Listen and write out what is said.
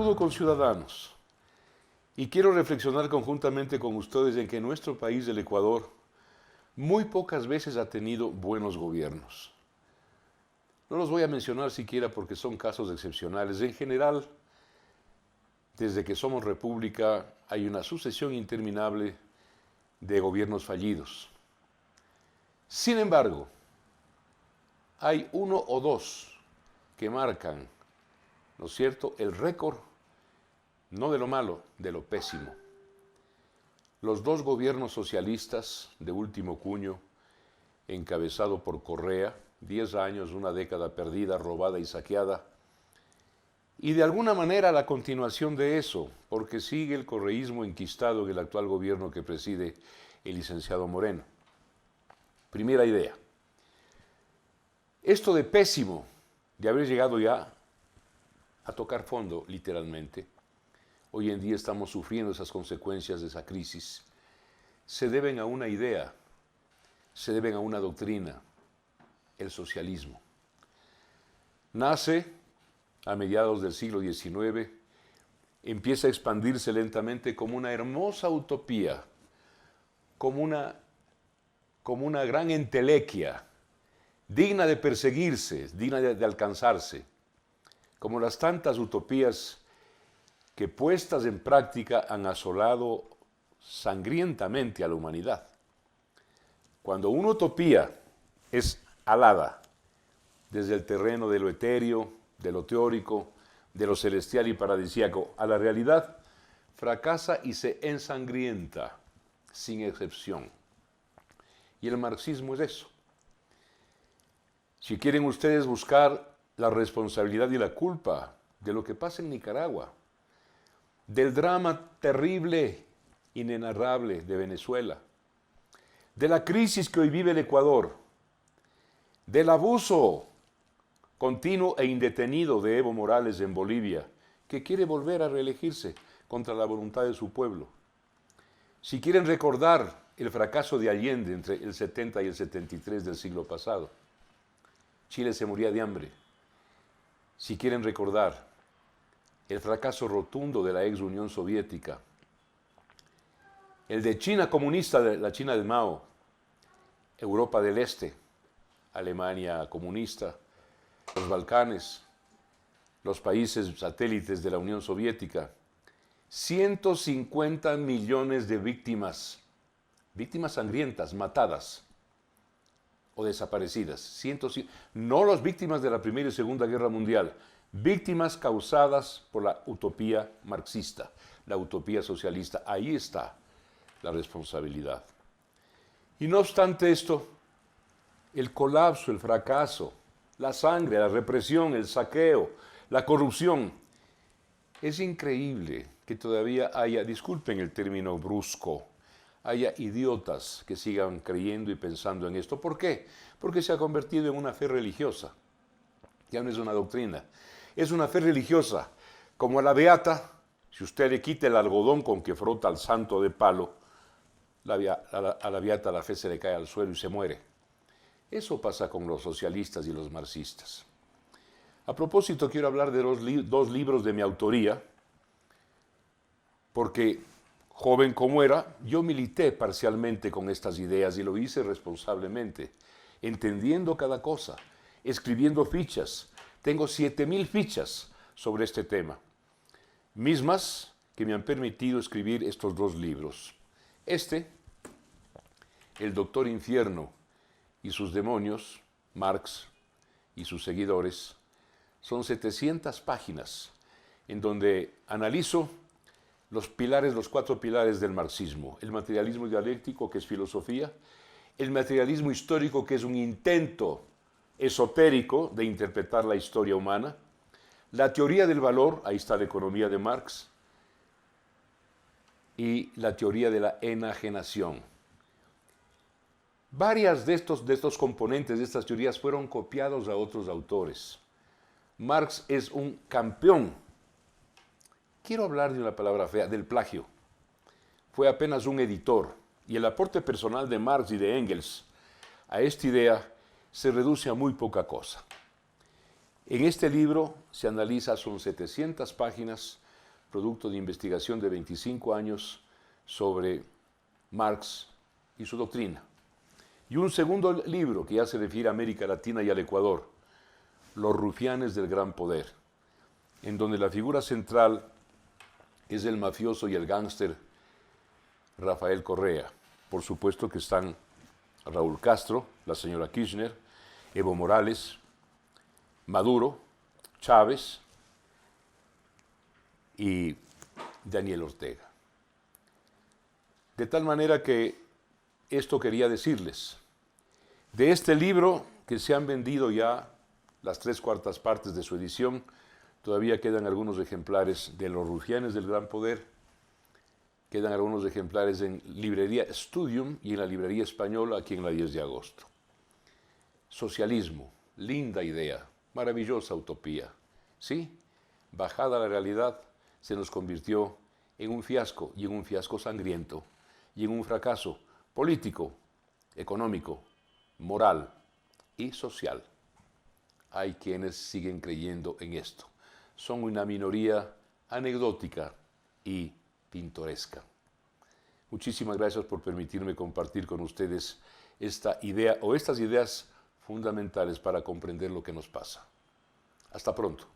saludo, conciudadanos, y quiero reflexionar conjuntamente con ustedes en que nuestro país, el Ecuador, muy pocas veces ha tenido buenos gobiernos. No los voy a mencionar siquiera porque son casos excepcionales. En general, desde que somos república, hay una sucesión interminable de gobiernos fallidos. Sin embargo, hay uno o dos que marcan, ¿no es cierto?, el récord, no de lo malo, de lo pésimo. Los dos gobiernos socialistas de último cuño, encabezado por Correa, 10 años, una década perdida, robada y saqueada, y de alguna manera la continuación de eso, porque sigue el correísmo enquistado en el actual gobierno que preside el licenciado Moreno. Primera idea. Esto de pésimo, de haber llegado ya a tocar fondo, literalmente, hoy en día estamos sufriendo esas consecuencias de esa crisis, se deben a una idea, se deben a una doctrina, el socialismo. Nace a mediados del siglo XIX, empieza a expandirse lentamente como una hermosa utopía, como una gran entelequia, digna de perseguirse, digna de alcanzarse, como las tantas utopías que puestas en práctica han asolado sangrientamente a la humanidad. Cuando una utopía es alada desde el terreno de lo etéreo, de lo teórico, de lo celestial y paradisíaco a la realidad, fracasa y se ensangrienta, sin excepción. Y el marxismo es eso. Si quieren ustedes buscar la responsabilidad y la culpa de lo que pasa en Nicaragua, del drama terrible, inenarrable de Venezuela, de la crisis que hoy vive el Ecuador, del abuso continuo e indetenido de Evo Morales en Bolivia, que quiere volver a reelegirse contra la voluntad de su pueblo. Si quieren recordar el fracaso de Allende entre el 70 y el 73 del siglo pasado, Chile se moría de hambre. Si quieren recordar el fracaso rotundo de la ex Unión Soviética, el de China comunista, la China de Mao, Europa del Este, Alemania comunista, los Balcanes, los países satélites de la Unión Soviética, 150 millones de víctimas sangrientas, matadas o desaparecidas. No las víctimas de la Primera y Segunda Guerra Mundial, víctimas causadas por la utopía marxista, la utopía socialista. Ahí está la responsabilidad. Y no obstante esto, el colapso, el fracaso, la sangre, la represión, el saqueo, la corrupción. Es increíble que todavía haya, disculpen el término brusco, haya idiotas que sigan creyendo y pensando en esto. ¿Por qué? Porque se ha convertido en una fe religiosa. Ya no es una doctrina. Es una fe religiosa. Como a la beata, si usted le quita el algodón con que frota al santo de palo, a la beata la fe se le cae al suelo y se muere. Eso pasa con los socialistas y los marxistas. A propósito, quiero hablar de dos libros de mi autoría, porque, joven como era, yo milité parcialmente con estas ideas y lo hice responsablemente, entendiendo cada cosa, escribiendo fichas. Tengo 7,000 fichas sobre este tema, mismas que me han permitido escribir estos dos libros. El Doctor Infierno y sus demonios, Marx y sus seguidores, son 700 páginas en donde analizo los 4 pilares del marxismo: el materialismo dialéctico, que es filosofía; el materialismo histórico, que es un intento esotérico de interpretar la historia humana; la teoría del valor, ahí está la economía de Marx; y la teoría de la enajenación. Varias de estos componentes, de estas teorías, fueron copiados a otros autores. Marx es un campeón. Quiero hablar de una palabra fea, del plagio. Fue apenas un editor, y el aporte personal de Marx y de Engels a esta idea se reduce a muy poca cosa. En este libro se analiza, son 700 páginas, producto de investigación de 25 años sobre Marx y su doctrina. Y un segundo libro que ya se refiere a América Latina y al Ecuador, Los rufianes del gran poder, en donde la figura central es el mafioso y el gángster Rafael Correa. Por supuesto que están Raúl Castro, la señora Kirchner, Evo Morales, Maduro, Chávez y Daniel Ortega. De tal manera que esto quería decirles. De este libro, que se han vendido ya las 3/4 partes de su edición, todavía quedan algunos ejemplares de Los rufianes del gran poder, quedan algunos ejemplares en librería Studium y en la librería española aquí en la 10 de agosto. Socialismo, linda idea, maravillosa utopía. Sí, bajada a la realidad, se nos convirtió en un fiasco, y en un fiasco sangriento, y en un fracaso político, económico, moral y social. Hay quienes siguen creyendo en esto. Son una minoría anecdótica y pintoresca. Muchísimas gracias por permitirme compartir con ustedes esta idea o estas ideas fundamentales para comprender lo que nos pasa. Hasta pronto.